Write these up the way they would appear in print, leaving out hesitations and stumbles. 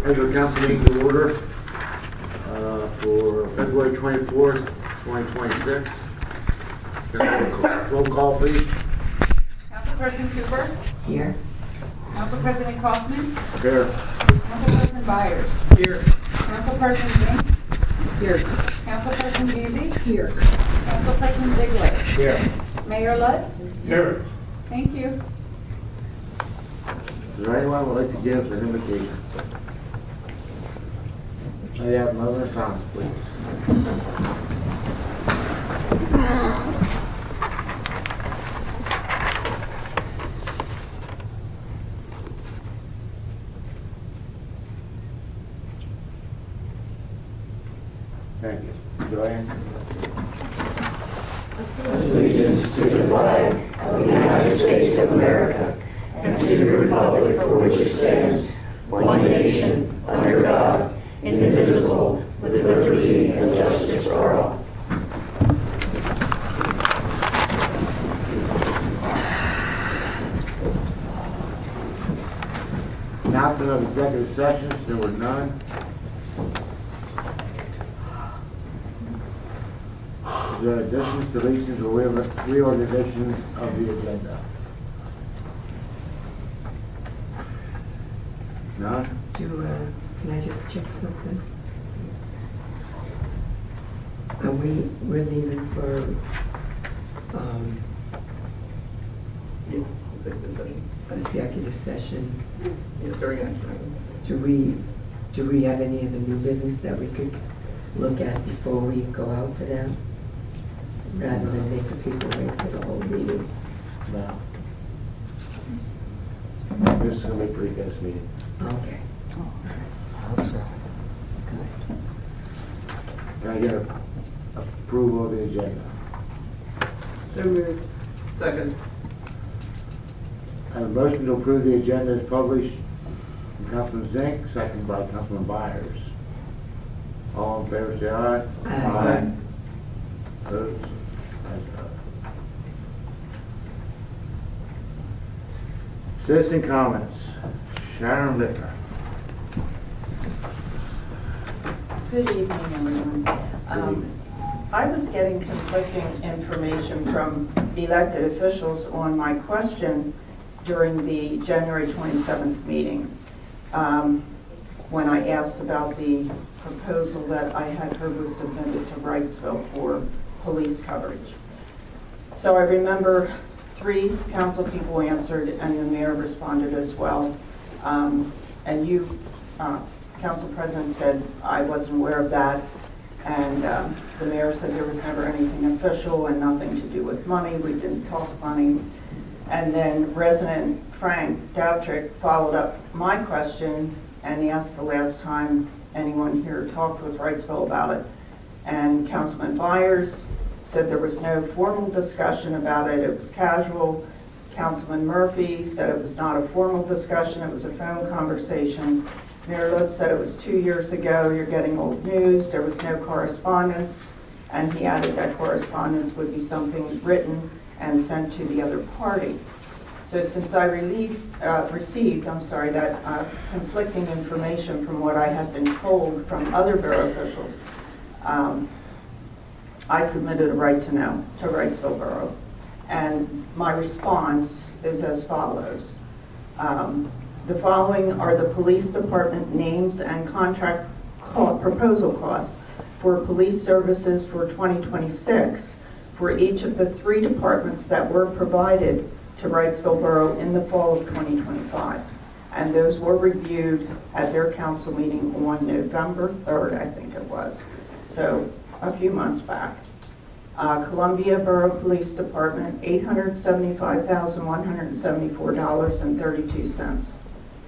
Regular council meeting to order for February 24th, 2026. Can I have a roll call, please? Councilperson Cooper? Here. Council President Kaufman? Here. Councilperson Byers? Here. Councilperson Zink? Here. Councilperson Beasley? Here. Councilperson Ziegler? Here. Mayor Lutz? Here. Thank you. Is there anyone who would like to give an invitation? May I have another silence, please? Thank you. Joanne? Allegiance to the flag of the United States of America and to the republic for which it stands, one nation, under God, indivisible, with liberty and justice for all. Announcement of executive sessions, there were none. Is there additions, deletions, or reorganizations of the agenda? None? Can I just check something? We're leaving for, executive session. Do we have any of the new business that we could look at before we go out for that? Rather than make the people wait for the whole meeting? No. This is going to be a pretty fast meeting. Okay. Can I get approval of the agenda? So moved. Second. I have a motion to approve the agenda as published from Councilman Zink, second by Councilman Byers. All in favor, say aye. Aye. Opposed? Ayes have it. Citizen comments. Sharon Lippner. Good evening, everyone. I was getting conflicting information from elected officials on my question during the January 27th meeting, when I asked about the proposal that I had heard was submitted to Wrightsville for police coverage. So I remember 3 council people answered and the mayor responded as well. And you, Council President, said I wasn't aware of that. And the mayor said there was never anything official and nothing to do with money. We didn't talk money. And then resident Frank Dowtrick followed up my question and asked the last time anyone here talked with Wrightsville about it. And Councilman Byers said there was no formal discussion about it. It was casual. Councilman Murphy said it was not a formal discussion. It was a phone conversation. Mayor Lutz said it was 2 years ago. You're getting old news. There was no correspondence. And he added that correspondence would be something written and sent to the other party. So since I received that conflicting information from what I had been told from other borough officials, I submitted a right to know to Wrightsville Borough. And my response is as follows. The following are the police department names and contract proposal costs for police services for 2026 for each of the 3 departments that were provided to Wrightsville Borough in the fall of 2025. And those were reviewed at their council meeting on November 3rd, I think it was. So a few months back. Columbia Borough Police Department, $875,174.32.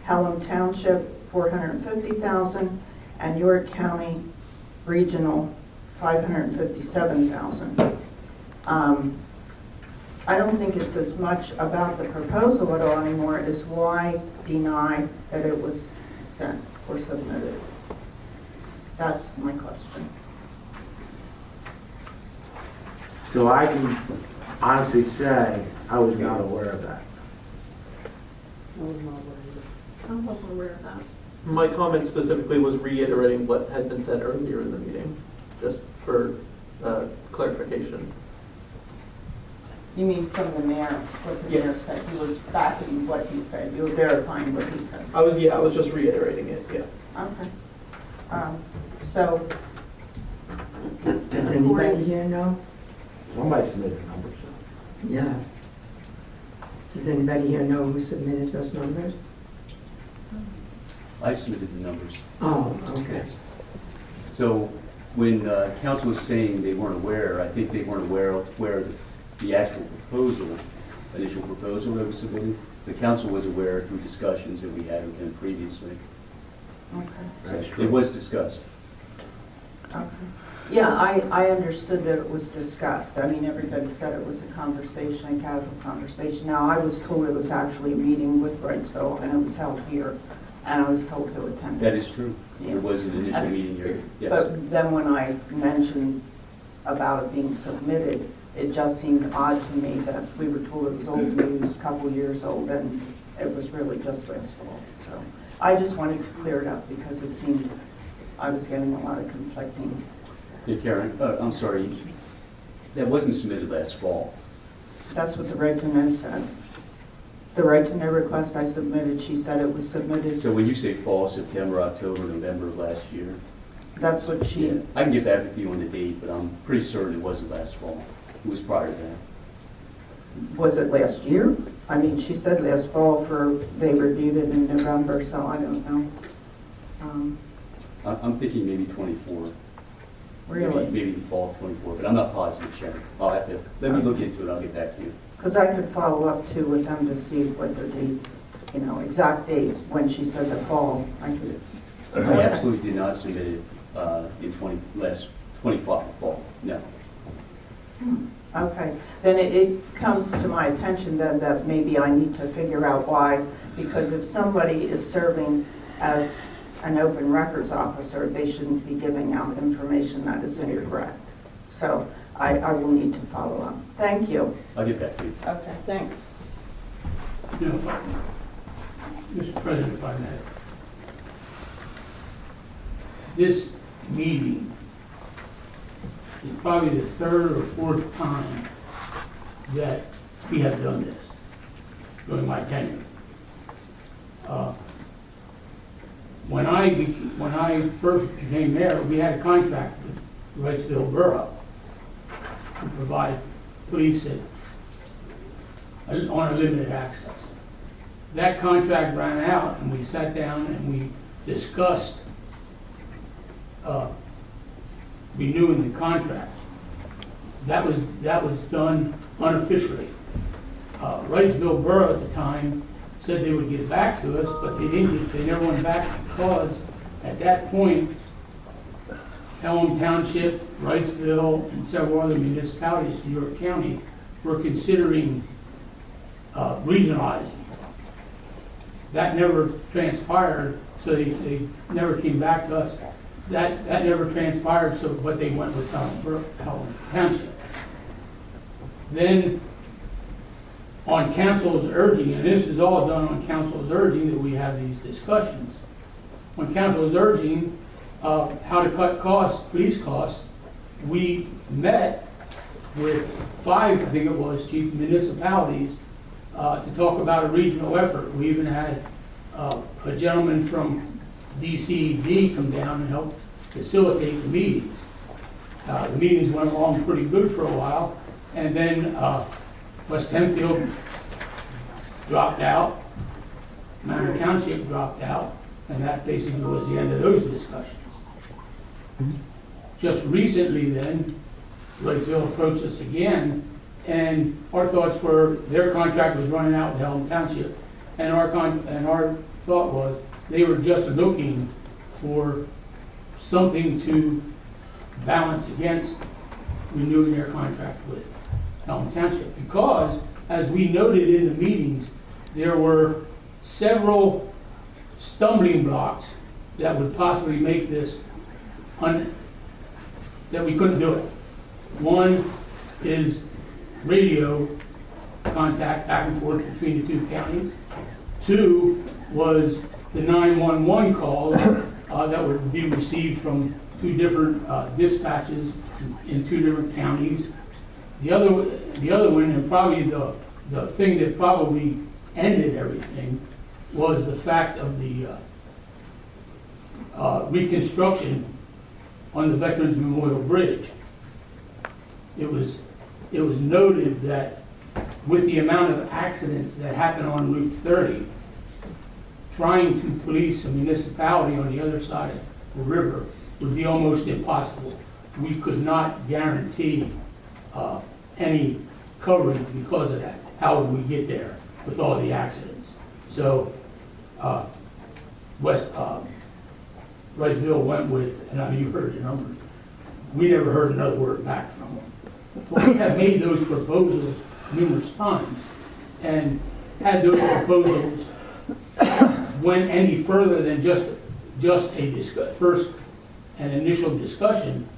Pelham Township, $450,000, and York County Regional, $557,000. I don't think it's as much about the proposal at all anymore as why deny that it was sent or submitted. That's my question. So I can honestly say I was not aware of that. I wasn't aware of that. My comment specifically was reiterating what had been said earlier in the meeting, just for clarification. You mean from the mayor, what the mayor Yes. said? You were backing what he said, you were verifying what he said. I was just reiterating it, yeah. Okay. So, Does anybody here know? Somebody submitted numbers. Yeah. Does anybody here know who submitted those numbers? I submitted the numbers. Oh, okay. So when council was saying they weren't aware, I think they weren't aware of the actual proposal, initial proposal that was submitted. The council was aware through discussions that we had with them previously. okay. That's true. It was discussed. Okay. Yeah, I understood that it was discussed. I mean, everybody said it was a conversation, a casual conversation. Now, I was told it was actually a meeting with Wrightsville, and it was held here, and I was told who attended. That is true. There was an initial meeting here. Yes. But then when I mentioned about it being submitted, it just seemed odd to me that we were told it was old news, a couple years old, and it was really just last fall. So I just wanted to clear it up because it seemed I was getting a lot of conflicting. Yeah, Karen, I'm sorry, that wasn't submitted last fall. That's what the right to know said. The right to know request I submitted, she said it was submitted. So when you say fall, September, October, November of last year? That's what she. Yeah, I can get back with you on the date, but I'm pretty certain it wasn't last fall. It was prior to that. Was it last year? I mean, she said last fall they reviewed it in November, so I don't know. I'm thinking maybe 24. Really? Maybe the fall of 24, but I'm not positive, Sharon. I'll have to, let me look into it, I'll get back to you. Because I could follow up too with them to see what their date, exact date, when she said the fall. I could. I absolutely did not submit it in 25 fall, no. Okay, then it comes to my attention then that maybe I need to figure out why, because if somebody is serving as an open records officer, they shouldn't be giving out information that is incorrect. So I will need to follow up. Thank you. I'll get back to you. Okay, thanks. No, Mr. President, if I may. This meeting is probably the third or fourth time that we have done this during my tenure. When I first became mayor, we had a contract with Wrightsville Borough to provide police on a limited access. That contract ran out, and we sat down and we discussed renewing the contract. That was done unofficially. Wrightsville Borough at the time said they would get back to us, but they didn't. They never went back because at that point, Pelham Township, Wrightsville, and several other municipalities in York County were considering regionalizing. That never transpired, so they never came back to us. That never transpired, but they went with Pelham Township. Then, on council's urging, and this is all done on council's urging that we have these discussions. When council was urging how to cut costs, police costs, we met with 5, I think it was, chief municipalities to talk about a regional effort. We even had a gentleman from DCD come down and help facilitate the meetings. The meetings went along pretty good for a while, and then West Hempfield dropped out, Manor Township dropped out, and that basically was the end of those discussions. Just recently then, Wrightsville approached us again, and our thoughts were their contract was running out with Pelham Township, and our thought was they were just looking for something to balance against renewing their contract with Pelham Township, because, as we noted in the meetings, there were several stumbling blocks that would possibly make this that we couldn't do it. One is radio contact back and forth between the two counties. 2 was the 911 calls that would be received from two different dispatches in two different counties. The other one, and probably the thing that probably ended everything, was the fact of the reconstruction on the Veterans Memorial Bridge. It was noted that with the amount of accidents that happen on Route 30, trying to police a municipality on the other side of the river would be almost impossible. We could not guarantee any coverage because of that. How would we get there with all the accidents? So Wrightville went with, and I mean, you heard the numbers, we never heard another word back from them. But we have made those proposals numerous times, and had those proposals went any further than just a first and initial discussion,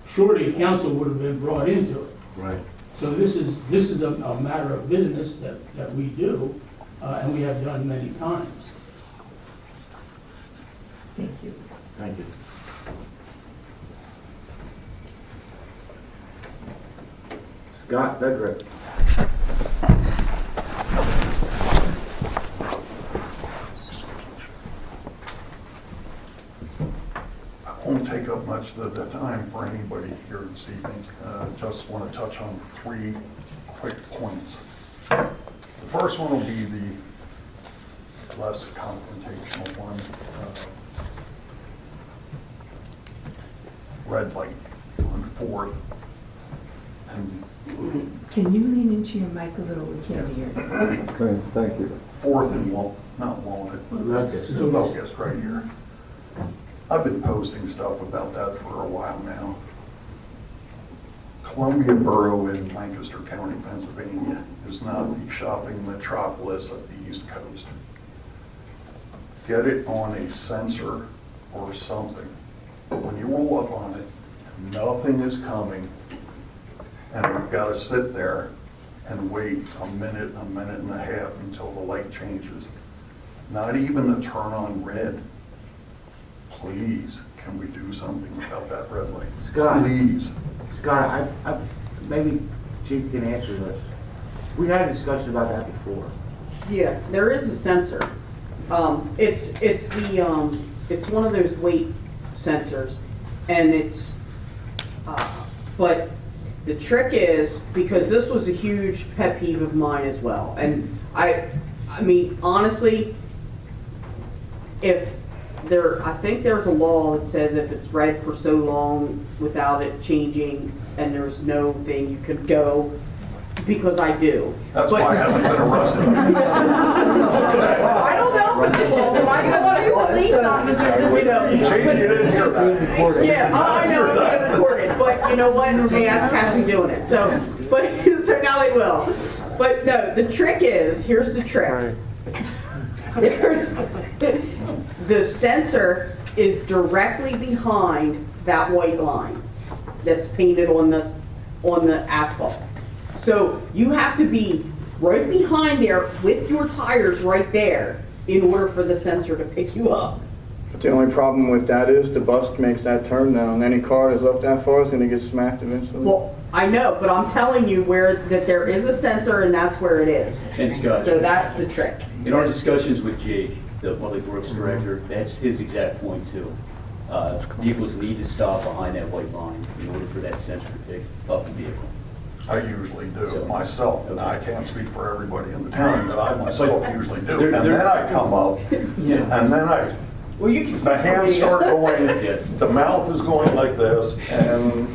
surely council would have been brought into it. Right. So this is a matter of business that we do, and we have done many times. Thank you. Thank you. Scott Bedrick. I won't take up much of the time for anybody here this evening. Just want to touch on 3 quick points. The first one will be the less confrontational one. Red light on 4th. And Can you lean into your mic a little? We can't hear you. Okay, thank you. 4th and not Walnut, Locust. Locust right here. I've been posting stuff about that for a while now. Columbia Borough in Lancaster County, Pennsylvania is not the shopping metropolis of the East Coast. Get it on a sensor or something. When you roll up on it, nothing is coming, and we've got to sit there and wait a minute and a half until the light changes. Not even to turn on red. Please, can we do something about that red light? Scott. Please. Scott, I maybe Chief can answer this. We had a discussion about that before. Yeah, there is a sensor. It's one of those weight sensors, and but the trick is, because this was a huge pet peeve of mine as well, and I mean, honestly, I think there's a law that says if it's red for so long without it changing and there's no thing, you could go, because I do. That's why I haven't been arrested. I don't know if it's a law, but I know what it was. Police officer, You know. Jake, you didn't hear that. Yeah, I know it's being recorded, but you know what? They asked Cassie doing it, so now they will. But no, the trick is, here's the trick. The sensor is directly behind that white line that's painted on the asphalt. So you have to be right behind there with your tires right there in order for the sensor to pick you up. But the only problem with that is the bus makes that turn now, and any car that's up that far is gonna get smacked eventually. Well, I know, but I'm telling you that there is a sensor and that's where it is. And Scott, So that's the trick. in our discussions with Jake, the Public Works Director, that's his exact point too. Vehicles need to stop behind that white line in order for that sensor to pick up the vehicle. I usually do So- myself, and I can't speak for everybody in the town, but I myself usually do. There- And there- then I come up, and then Well, you can. the hands start going, Yes. the mouth is going like this, and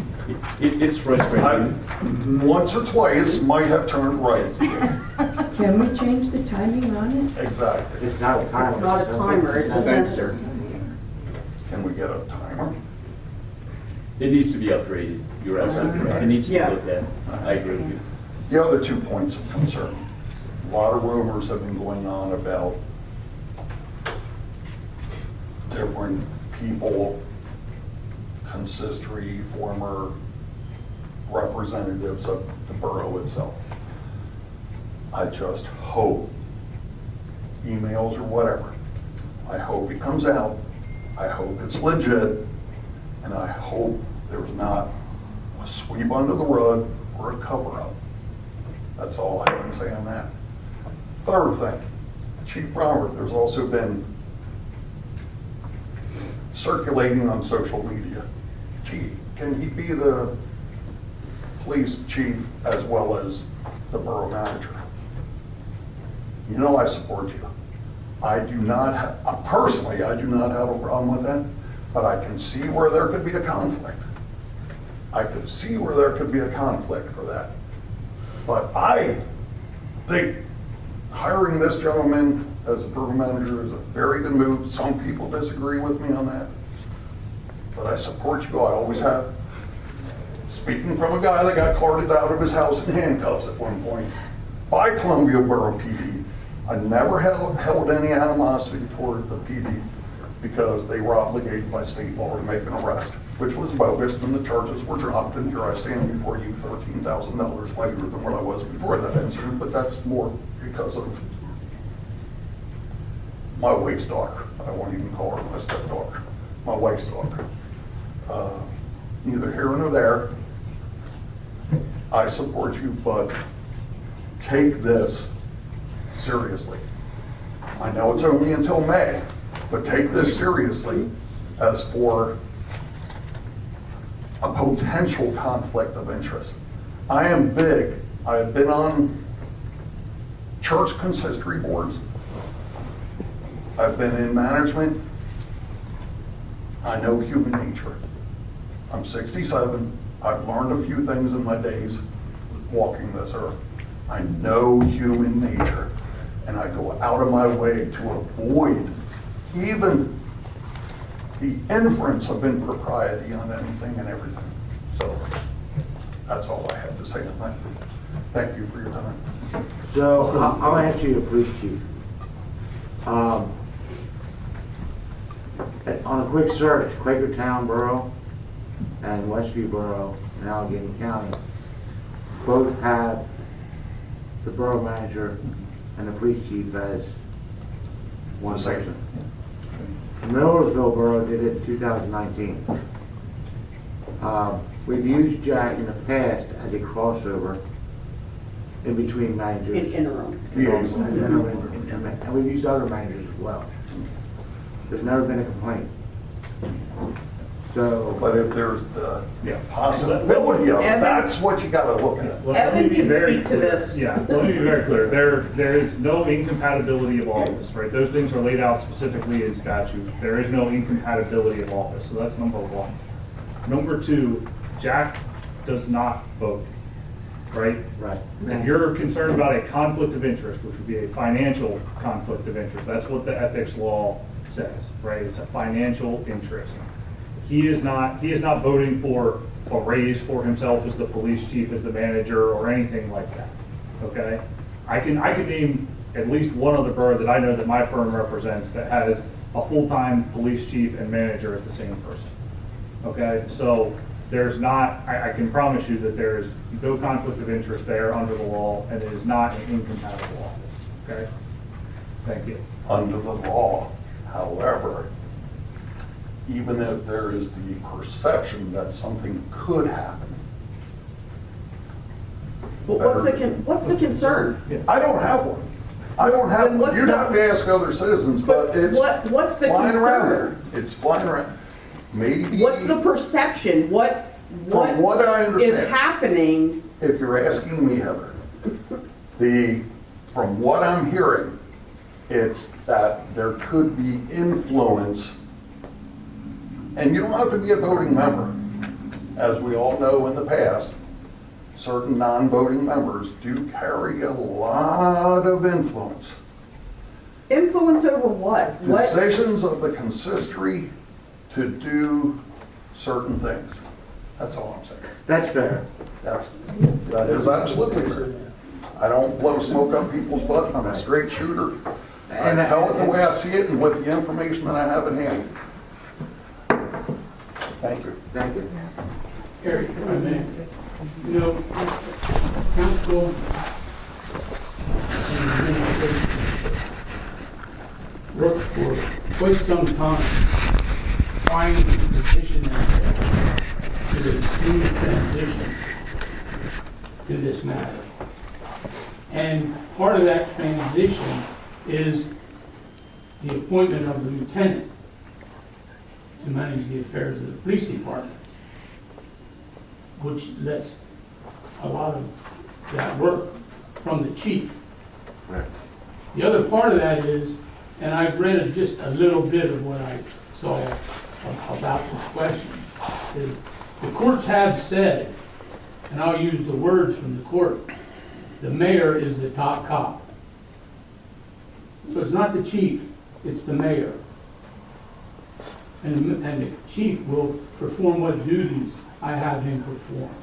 It's I, frustrating. once or twice, might have turned right. Can we change the timing on it? Exactly. It's not a timer. It's not a timer, it's a sensor. Can we get a timer? It needs to be upgraded. You're absolutely correct. It needs to be Yeah. looked at. I agree with you. The other 2 points of concern. A lot of rumors have been going on about different people, consistory, former representatives of the borough itself. I just hope, emails or whatever, I hope it comes out. I hope it's legit. And I hope there's not a sweep under the rug or a cover-up. That's all I can say on that. Third thing, Chief Broward, there's also been circulating on social media. Gee, can he be the police chief as well as the borough manager? You know I support you. I do not have, personally, I do not have a problem with that, but I can see where there could be a conflict. I could see where there could be a conflict for that. But I think hiring this gentleman as a borough manager is a very good move. Some people disagree with me on that, but I support you, I always have. Speaking from a guy that got carted out of his house in handcuffs at one point by Columbia Borough PD, I never held any animosity toward the PD because they were obligated by state law to make an arrest, which was bogus, and the charges were dropped, and here I stand before you $13,000 later than what I was before that incident, but that's more because of my wife's daughter. I won't even call her my stepdaughter, my wife's daughter. Neither here nor there. I support you, but take this seriously. I know it's only until May, but take this seriously as for a potential conflict of interest. I am big. I have been on church consistory boards. I've been in management. I know human nature. I'm 67. I've learned a few things in my days walking this earth. I know human nature, and I go out of my way to avoid even the inference of impropriety on anything and everything. So that's all I have to say tonight. Thank you for your time. So I'll answer you, police chief. On a quick search, Quakertown Borough and Westview Borough in Allegheny County both have the borough manager and the police chief as one person. Millersville Borough did it in 2019. We've used Jack in the past as a crossover in between managers. In interim. As interim, and we've used other managers as well. There's never been a complaint. So, But if there's the possibility of it, that's what you gotta look at. Let me Evan be can very speak to clear. this. Yeah, let me be very clear. There is no incompatibility of office, right? Those things are laid out specifically in statute. There is no incompatibility of office, so that's number one. Number two, Jack does not vote, right? right. If you're concerned about a conflict of interest, which would be a financial conflict of interest, that's what the ethics law says, right? It's a financial interest. He is not voting for a raise for himself as the police chief, as the manager, or anything like that, okay? I can name at least one other borough that I know that my firm represents that has a full-time police chief and manager as the same person, okay? So there's not, I can promise you that there's no conflict of interest there under the law, and it is not an incompatible office, okay? Thank you. Under the law, however, even if there is the perception that something could happen. But what's the concern? I don't have one. I don't have Then one. what's You'd the- have to ask other citizens, but it's What's the flying around concern? there. It's flying around. Maybe. What's the perception? What From what I is understand, happening? if you're asking me, Heather, from what I'm hearing, it's that there could be influence, and you don't have to be a voting member. As we all know in the past, certain non-voting members do carry a lot of influence. Influence over what? What? Decisions of the consistory to do certain things. That's all I'm saying. That's fair. That is absolutely fair. I don't blow smoke up people's butt. I'm a straight shooter. I tell it the way I see it and with the information that I have at hand. Thank you. Thank you. Eric, if I may. You know, council and administration worked for quite some time trying to position themselves to a smooth transition to this matter. And part of that transition is the appointment of the lieutenant to manage the affairs of the police department, which lets a lot of that work from the chief. Right. The other part of that is, and I've read just a little bit of what I saw about this question, is the courts have said, and I'll use the words from the court, the mayor is the top cop. So it's not the chief, it's the mayor. And the chief will perform what duties I have him perform.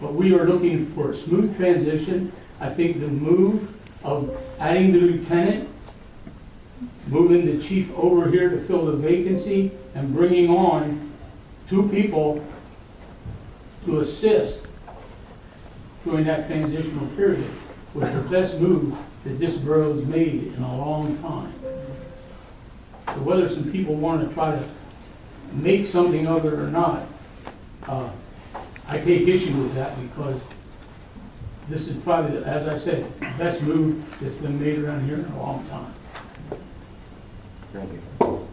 But we are looking for a smooth transition. I think the move of adding the lieutenant, moving the chief over here to fill the vacancy, and bringing on 2 people to assist during that transitional period was the best move that this borough's made in a long time. So whether some people want to try to make something of it or not, I take issue with that because this is probably, as I said, the best move that's been made around here in a long time. Thank you.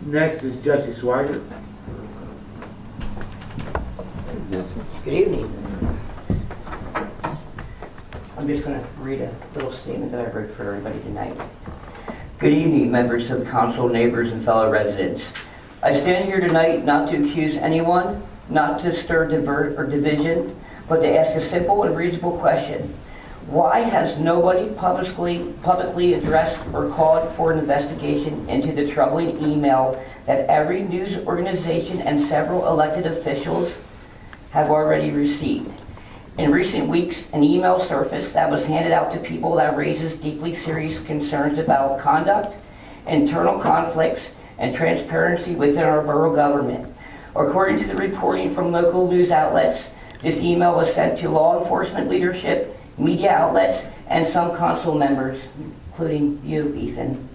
Next is Jesse Swigert. Good evening. I'm just going to read a little statement that I wrote for everybody tonight. Good evening, members of the council, neighbors, and fellow residents. I stand here tonight not to accuse anyone, not to stir divert or division, but to ask a simple and reasonable question. Why has nobody publicly addressed or called for an investigation into the troubling email that every news organization and several elected officials have already received? In recent weeks, an email surfaced that was handed out to people that raises deeply serious concerns about conduct, internal conflicts, and transparency within our borough government. According to the reporting from local news outlets, this email was sent to law enforcement leadership, media outlets, and some council members, including you, Ethan.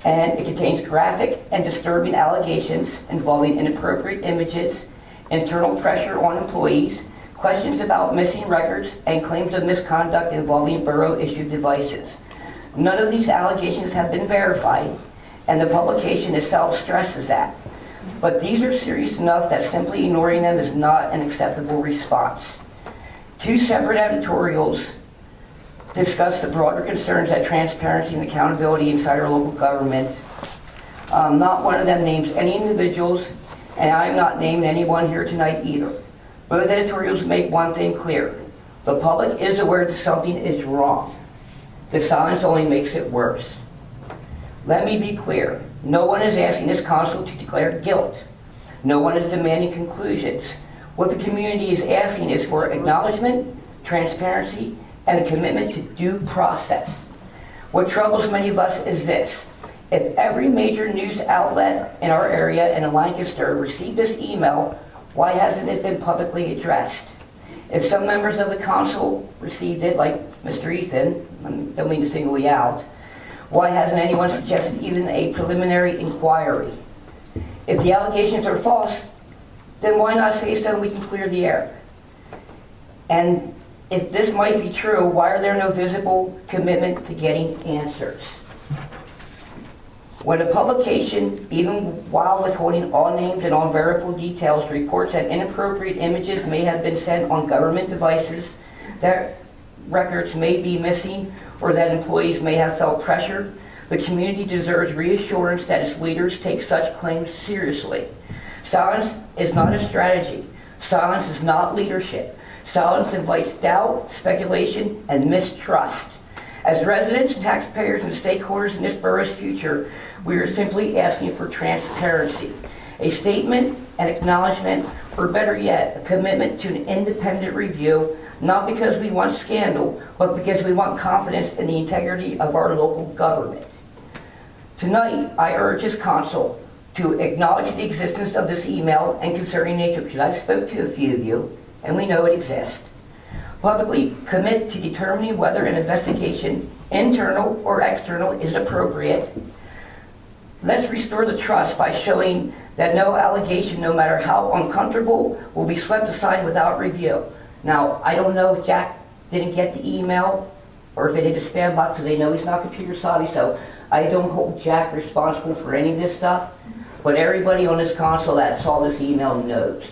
And it contains graphic and disturbing allegations involving inappropriate images, internal pressure on employees, questions about missing records, and claims of misconduct involving borough-issued devices. None of these allegations have been verified, and the publication itself stresses that. But these are serious enough that simply ignoring them is not an acceptable response. 2 separate editorials discuss the broader concerns that transparency and accountability inside our local government. Not one of them names any individuals, and I'm not naming anyone here tonight either. Both editorials make one thing clear. The public is aware that something is wrong. The silence only makes it worse. Let me be clear. No one is asking this council to declare guilt. No one is demanding conclusions. What the community is asking is for acknowledgement, transparency, and a commitment to due process. What troubles many of us is this. If every major news outlet in our area and in Lancaster received this email, why hasn't it been publicly addressed? If some members of the council received it, like Mr. Ethan, I don't mean to single you out, why hasn't anyone suggested even a preliminary inquiry? If the allegations are false, then why not say so and we can clear the air? And if this might be true, why are there no visible commitment to getting answers? When a publication, even while withholding all names and all verifiable details, reports that inappropriate images may have been sent on government devices, that records may be missing, or that employees may have felt pressure, the community deserves reassurance that its leaders take such claims seriously. Silence is not a strategy. Silence is not leadership. Silence invites doubt, speculation, and mistrust. As residents, taxpayers, and stakeholders in this borough's future, we are simply asking for transparency, a statement, an acknowledgement, or better yet, a commitment to an independent review, not because we want scandal, but because we want confidence in the integrity of our local government. Tonight, I urge this council to acknowledge the existence of this email and concerning nature, because I've spoke to a few of you, and we know it exists. Publicly commit to determining whether an investigation internal or external, is appropriate. Let's restore the trust by showing that no allegation, no matter how uncomfortable, will be swept aside without review. Now, I don't know if Jack didn't get the email or if it hit a spam box, because they know he's not computer savvy, so I don't hold Jack responsible for any of this stuff. But everybody on this council that saw this email knows,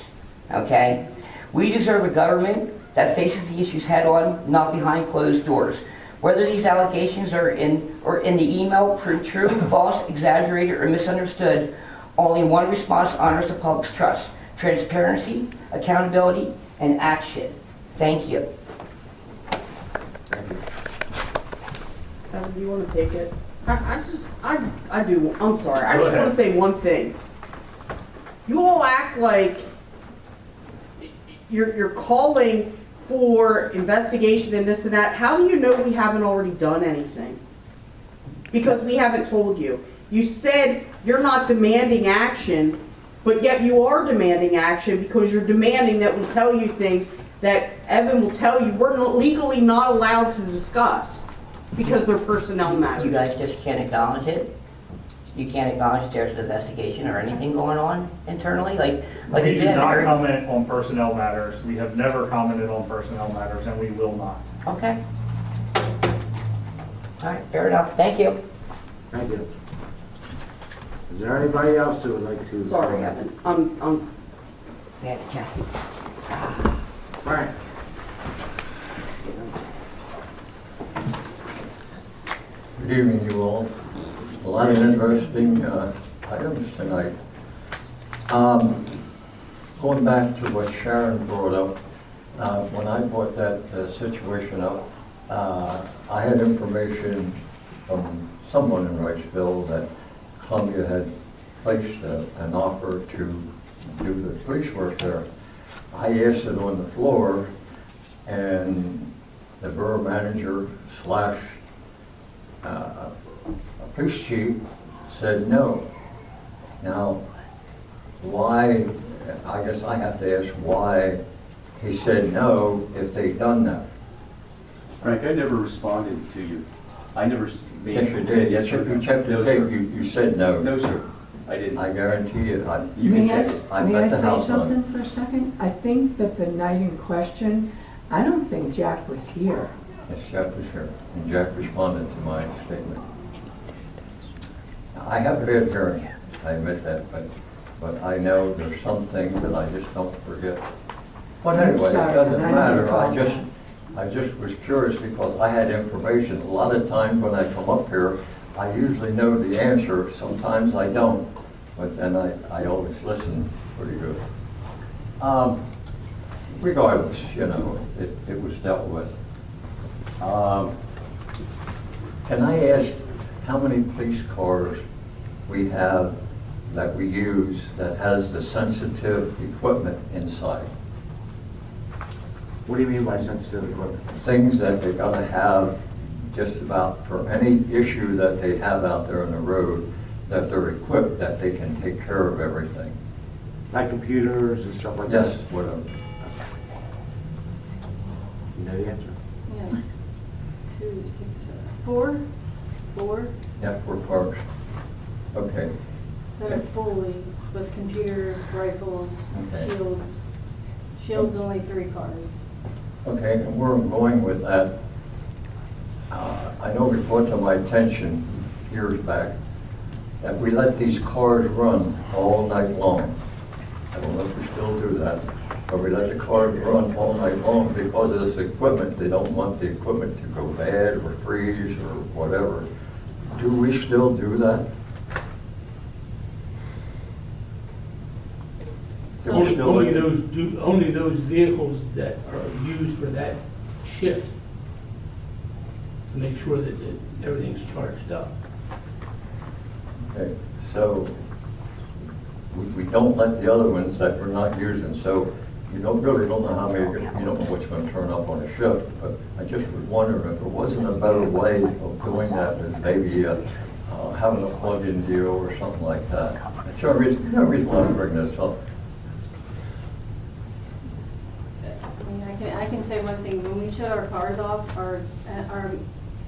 okay? We deserve a government that faces the issues head on, not behind closed doors. Whether these allegations are in the email prove true, false, exaggerated, or misunderstood, only one response honors the public's trust: transparency, accountability, and action. Thank you. Evan, do you want to take it? I do, I'm sorry, I Go just want ahead. to say one thing. You all act like you're calling for investigation and this and that. How do you know we haven't already done anything? Because we haven't told you. You said you're not demanding action, but yet you are demanding action because you're demanding that we tell you things that Evan will tell you we're legally not allowed to discuss because they're personnel matters. You guys just can't acknowledge it? You can't acknowledge there's an investigation or anything going on internally? Like We you do did. not comment on personnel matters. We have never commented on personnel matters, and we will not. Okay. All right, fair enough. Thank you. Thank you. Is there anybody else who would like to? Sorry, Evan. Yeah, Cassie. Frank? Good evening, you all. A lot of interesting items tonight. Going back to what Sharon brought up, when I brought that situation up, I had information from someone in Wrightsville that Columbia had placed an offer to do the police work there. I asked it on the floor, and the borough manager slash police chief said no. Now, why, I guess I have to ask why he said no if they'd done that. Frank, I never responded to you. I never made. Yes, you did. Yes, you checked the No, tape. sir. You said no. No, sir, I didn't. I guarantee you. You can May I, check it. I may bet I the say house on it. something for a second? I think that the night in question, I don't think Jack was here. Yes, Jack was here, and Jack responded to my statement. I have a bad hearing, I admit that, but I know there's some things that I just don't forget. But I'm anyway, it sorry, doesn't but I don't matter, recall I just was curious because I had information. A lot of times when I come up here, I usually know the answer, sometimes I don't, but then I always listen pretty good. Regardless, you know, it was dealt with. Can I ask how many police cars we have that we use that has the sensitive equipment inside? What do you mean by sensitive equipment? Things that they gotta have just about for any issue that they have out there on the road, that they're equipped, that they can take care of everything. Like computers and stuff like that? Yes, whatever. You know the answer? Yeah. 2, 6, 4? 4 Yeah, 4 cars. Okay. that are fully with computers, rifles, Okay. shields. Shields only 3 cars. Okay, and where I'm going with that, I know it brought to my attention years back that we let these cars run all night long. I don't know if we still do that, but we let the cars run all night long because of this equipment. They don't want the equipment to go bad or freeze or whatever. Do we still do that? Do we still Only those vehicles that are used for that shift, to make sure that everything's charged up. Okay, so we don't let the other ones that we're not using, so you really don't know how many, you don't know what's going to turn up on a shift, but I just was wondering if there wasn't a better way of doing that, than maybe having a plug-in deal or something like that. That's the only reason why I'm bringing this up. I mean, I can say one thing, when we shut our cars off, our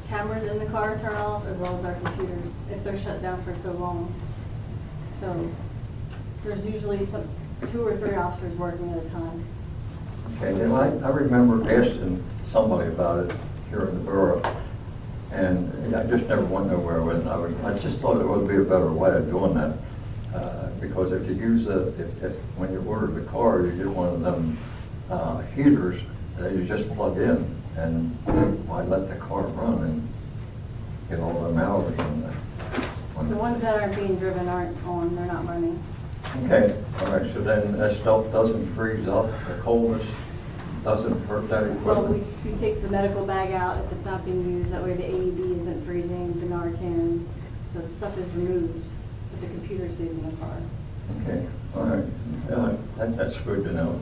cameras in the car turn off, as well as our computers, if they're shut down for so long. So there's usually 2 or 3 officers working at a time. Okay, and I remember asking somebody about it here in the borough, and I just never went nowhere with it. I just thought it would be a better way of doing that, because if you use if when you order the car, you get one of them heaters that you just plug in, and why let the car run and get all them hours on that? The ones that aren't being driven aren't on, they're not running. Okay, all right, so then that stuff doesn't freeze up, the coldness doesn't hurt that Well, equipment? we take the medical bag out if it's not being used, that way the AED isn't freezing, the Narcan, so the stuff is removed, but the computer stays in the car. Okay, all right, that's good to know.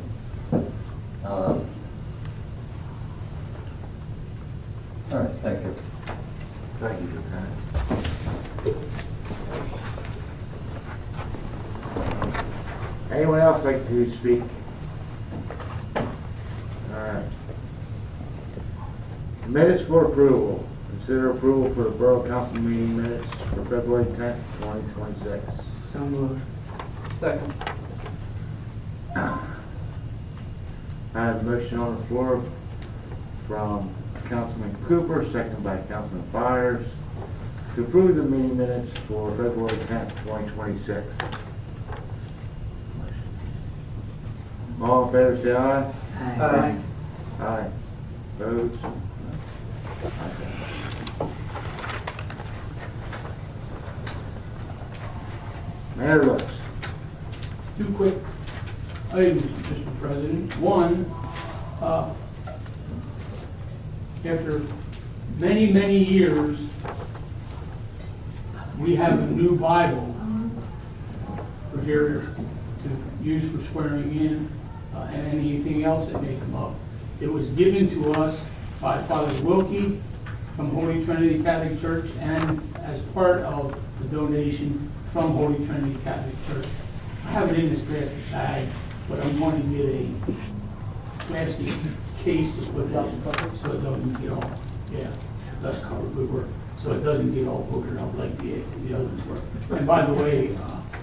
All right, thank you. Thank you, Lieutenant. Anyone else like to speak? All right. Minutes for approval. Consider approval for the Borough Council meeting minutes for February 10th, 2026. So moved. Second. I have a motion on the floor from Councilman Cooper, second by Councilman Byers, to approve the meeting minutes for February 10th, 2026. All in favor, say aye. Aye. Aye. Opposed? Mayor looks. 2 quick items, Mr. President. One, after many, many years, we have a new Bible for here to use for swearing in and anything else that may come up. It was given to us by Father Wilkie from Holy Trinity Catholic Church and as part of the donation from Holy Trinity Catholic Church. I have it in this plastic bag, but I'm going to get a plastic case to put it in so it doesn't get all, dust cover, good work, so it doesn't get all boogered up like the others were. And by the way,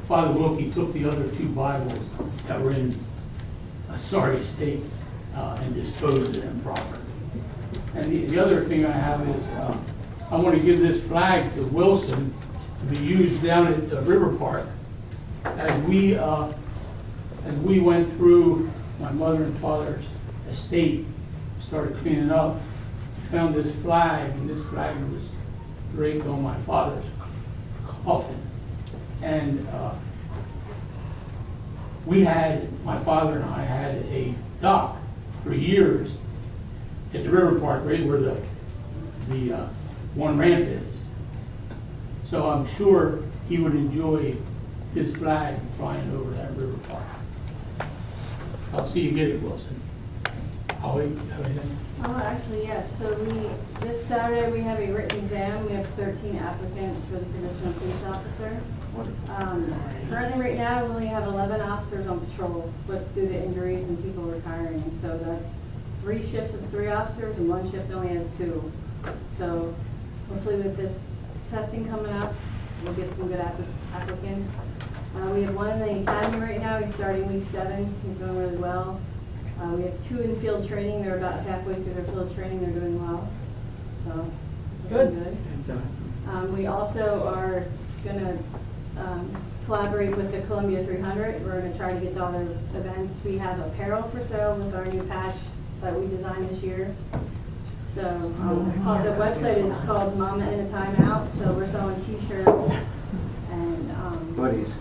Father Wilkie took the other 2 Bibles that were in a sorry state and disposed of them properly. And the other thing I have is I want to give this flag to Wilson to be used down at the River Park. As we went through my mother and father's estate, started cleaning up, found this flag, and this flag was draped on my father's coffin. And my father and I had a dock for years at the River Park, right where the one ramp is. So I'm sure he would enjoy his flag flying over that river park. I'll see you get it, Wilson. Holly, you have anything? Oh, actually, yes. So this Saturday, we have a written exam. We have 13 applicants for the position of police officer. Currently, right now, we only have 11 officers on patrol, but due to injuries and people retiring. So that's 3 shifts of 3 officers, and 1 shift only has 2. So hopefully with this testing coming up, we'll get some good applicants. We have 1 in the academy right now. He's starting week 7. He's doing really well. We have 2 in field training. They're about halfway through their field training. They're doing well. So it's looking good. That's awesome. We also are going to collaborate with the Columbia 300. We're going to try to get to all their events. We have apparel for sale with our new patch that we designed this year. So it's called, the website is called Mama in a Timeout. So we're selling T-shirts and Buddies.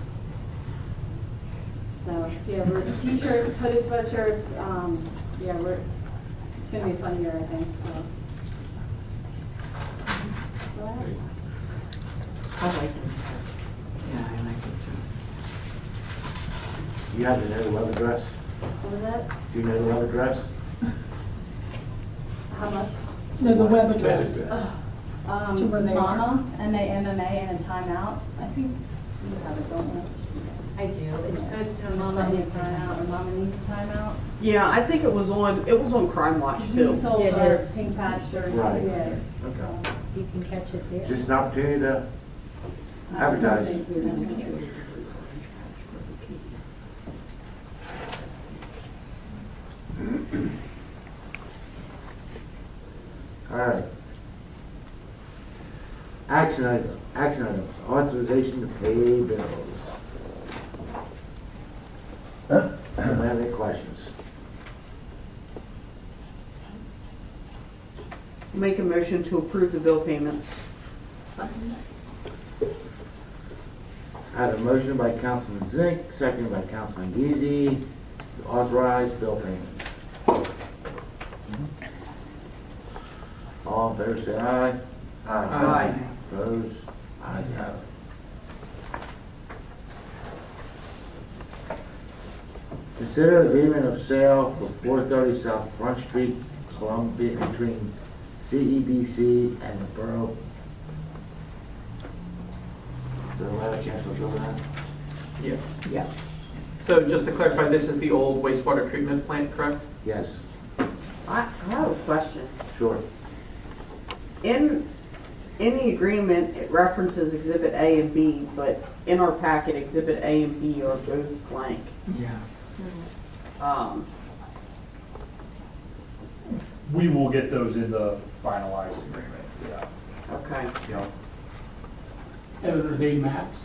so yeah, we're T-shirts, hooded sweatshirts. It's going to be a fun year, I think. So. I like it. Yeah, I like it too. You have the new web address? What was that? Do you know the web address? How much? No, the web address. To where they are. Mama, M-A-M-M-A, and a timeout. I think You have it, don't you? I do. It's posted on Mama Needs a Timeout, or Mama Needs a Timeout. Yeah, I think it was on Crime Watch We too. sold Yeah, it our is. pink patch shirts. Right. Yeah. Okay. You can catch it there. Just an opportunity to advertise. All right. Action items, authorization to pay bills. Anyone have any questions? Make a motion to approve the bill payments. I have a motion by Councilman Zink, seconded by Councilman Geezy, to authorize bill payments. All in favor, say aye. Aye. Opposed? Ayes have it. Consider agreement of sale for 430 South Front Street, Columbia, between CEDC and the Borough. Do I have a chance to go over that? Yeah. Yeah. So just to clarify, this is the old wastewater treatment plant, correct? Yes, I have a question. sure. In the agreement, it references Exhibit A and B, but in our packet, Exhibit A and B are both blank. Yeah. We will get those in the finalized agreement, yeah. Okay. Yeah. Are they maps?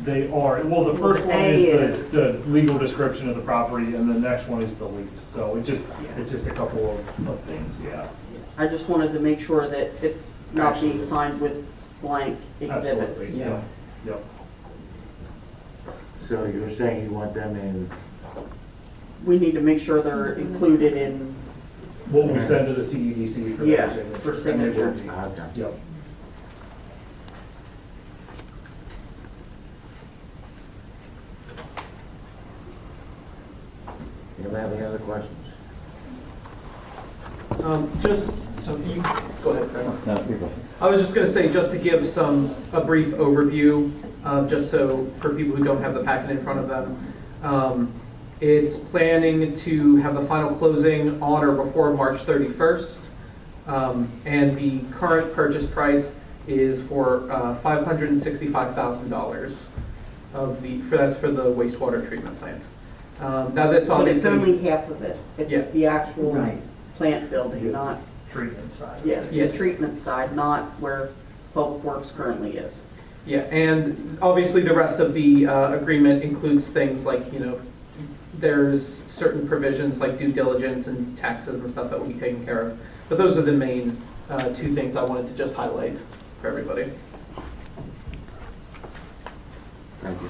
They are, well, the first one A is the legal description of the property, and the next one is the lease. So it's just a couple of things, yeah. I just wanted to make sure that it's not being signed with blank exhibits. Absolutely, yeah. Yep. So you're saying you want them in, We need to make sure they're included in, What we send to the CEDC for Yeah, their for signature. And they signature. will be. okay. Yep. Anyone have any other questions? Just, you, go ahead, Fred. No, you go. I was just going to say, just to give a brief overview, just so for people who don't have the packet in front of them. It's planning to have the final closing on or before March 31st. And the current purchase price is for $565,000 that's for the wastewater treatment plant. Now this but it's obviously. only half of it. Yeah. It's the actual Right. plant building, not, Treatment side. yes, the Yes. treatment side, not where Public Works currently is. Yeah, and obviously the rest of the agreement includes things like, there's certain provisions like due diligence and taxes and stuff that will be taken care of. But those are the main two things I wanted to just highlight for everybody. Thank you.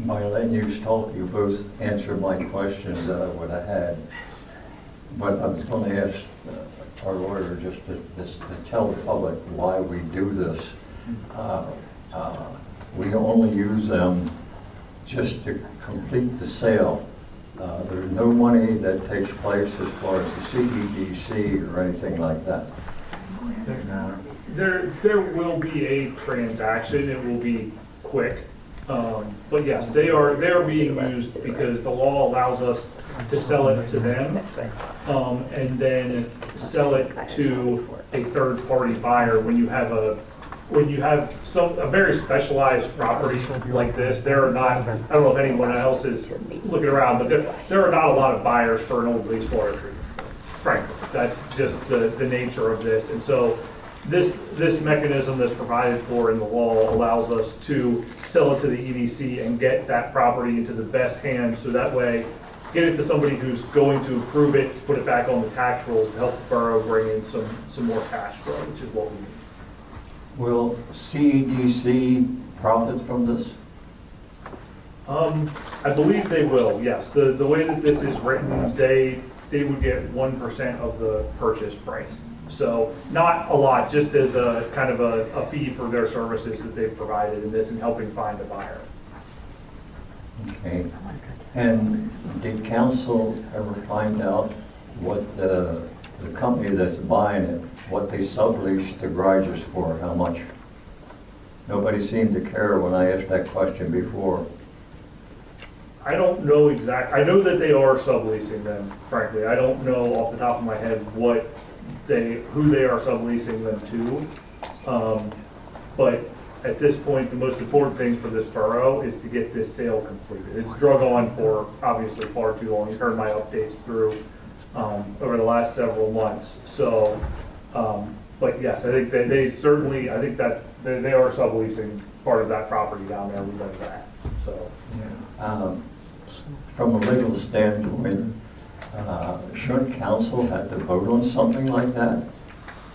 My land use talk, you both answered my question that I would have had. But I was going to ask our lawyer just to tell the public why we do this. We only use them just to complete the sale. There's no money that takes place as far as the CEDC or anything like that. There will be a transaction. It will be quick. But yes, they are being used because the law allows us to sell it to them, and then sell it to a third-party buyer when you have a very specialized property like this. There are not, I don't know if anyone else is looking around, but there are not a lot of buyers for an old wastewater treatment. Frankly, that's just the nature of this. And so this mechanism that's provided for in the law allows us to sell it to the EDC and get that property into the best hands, so that way get it to somebody who's going to approve it, to put it back on the tax rolls to help the borough bring in some more cash flow, which is what we need. Will CEDC profit from this? I believe they will, yes. The way that this is written, they would get 1% of the purchase price. So not a lot, just as a kind of a fee for their services that they've provided in this and helping find a buyer. Okay. And did council ever find out what the the company that's buying it, what they sublease the garages for, how much? Nobody seemed to care when I asked that question before. I don't know I know that they are subleasing them, frankly. I don't know off the top of my head who they are subleasing them to. But at this point, the most important thing for this borough is to get this sale completed. It's drug on for obviously far too long. You've heard my updates through over the last several months. So, but yes, I think they certainly, I think they are subleasing part of that property down there. We know that, so. From a legal standpoint, shouldn't council have to vote on something like that?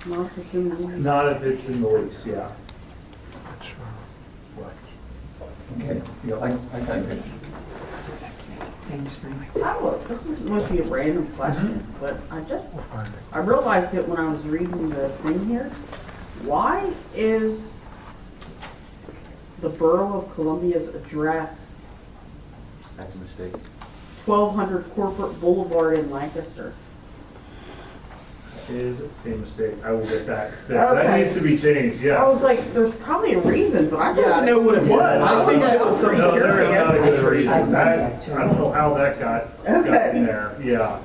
Not if it's in the lease. Not if it's in the lease, yeah. Okay, I thank you. Thanks, Frank. This might be a random question, but I realized it when I was reading the thing here. Why is the Borough of Columbia's address That's a mistake. 1200 Corporate Boulevard in Lancaster? Is a mistake. I will get that. Okay. That needs to be changed, yes. I was like, there's probably a reason, but I Yeah. didn't know what it was. I was think like, it was some, no, there is not a curious. good reason. I thought That, that too. I don't know how that got in there, yeah.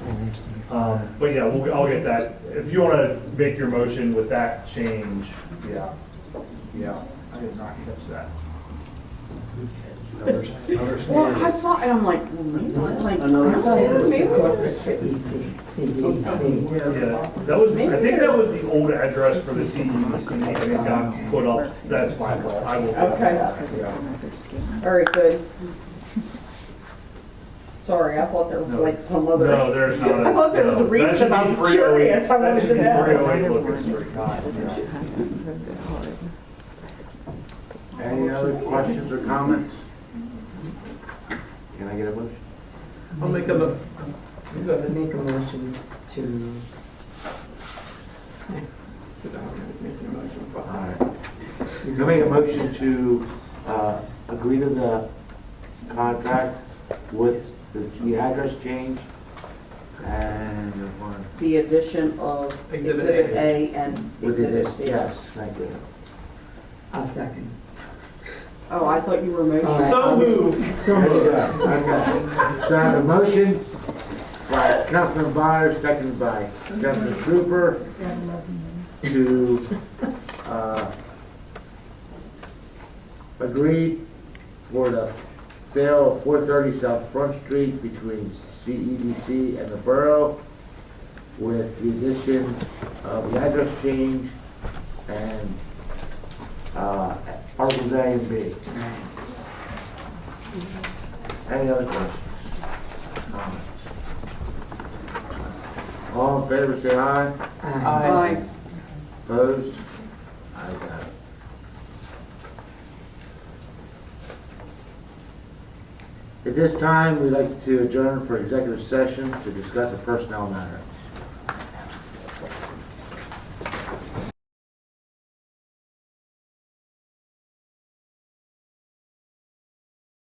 But yeah, I'll get that. If you want to make your motion with that change, yeah. I did not catch that. Well, I saw it, and I'm like, well, maybe, like, I thought it was the maybe. corporate for CEC. Yeah, that was, I think that was the old address for the CEDC, and it got put up, that's my fault. I will. Okay. Yeah. All right, good. Sorry, I thought there was like some other. No, there's not. I thought there was a reason. I was curious. I wanted to know. That should be 308 Lucas Street, not, yeah. Any other questions or comments? Can I get a motion? I'll make a, I'm going to make a motion to. I was making a motion for. All right. Can I make a motion to agree to the contract with the address change and the one. The addition of Exhibit Exhibit A. A and With Exhibit B. yes, thank you. I'll second. Oh, I thought you were motioning. All right, So moved. So There you moved. go. Okay. So I have a motion by Councilman Byers, seconded by Councilman Cooper to agree for the sale of 430 South Front Street between CEDC and the Borough with the addition of the address change and Articles A and B. Any other questions? Comments? All in favor, say aye. Aye. Opposed? Ayes have it. At this time, we'd like to adjourn for executive session to discuss a personnel matter.